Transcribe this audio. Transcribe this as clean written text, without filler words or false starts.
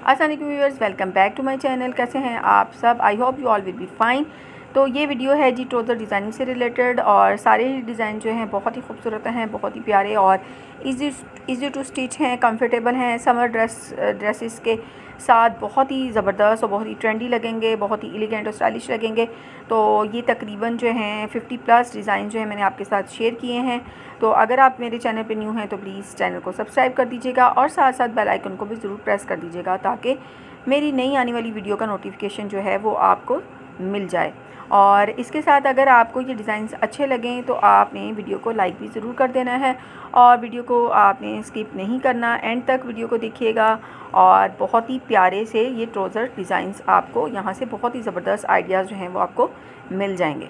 अस्सलाम वालेकुम viewers, welcome back to my channel. कैसे हैं आप सब? I hope you all will be fine. तो ये वीडियो है जी ट्राउज़र डिज़ाइनिंग से रिलेटेड, और सारे ही डिज़ाइन जो हैं बहुत ही खूबसूरत हैं, बहुत ही प्यारे और इजी टू स्टिच हैं, कंफर्टेबल हैं। समर ड्रेसेस के साथ बहुत ही ज़बरदस्त और बहुत ही ट्रेंडी लगेंगे, बहुत ही एलिगेंट और स्टाइलिश लगेंगे। तो ये तकरीबन जो हैं 50+ डिज़ाइन जो है मैंने आपके साथ शेयर किए हैं। तो अगर आप मेरे चैनल पे न्यू हैं तो प्लीज़ चैनल को सब्सक्राइब कर दीजिएगा और साथ साथ बेल आइकन को भी ज़रूर प्रेस कर दीजिएगा, ताकि मेरी नई आने वाली वीडियो का नोटिफिकेशन जो है वो आपको मिल जाए। और इसके साथ अगर आपको ये डिज़ाइंस अच्छे लगें तो आपने वीडियो को लाइक भी ज़रूर कर देना है, और वीडियो को आपने स्किप नहीं करना, एंड तक वीडियो को देखिएगा। और बहुत ही प्यारे से ये ट्राउज़र डिज़ाइंस आपको यहाँ से बहुत ही ज़बरदस्त आइडियाज़ जो हैं वो आपको मिल जाएंगे।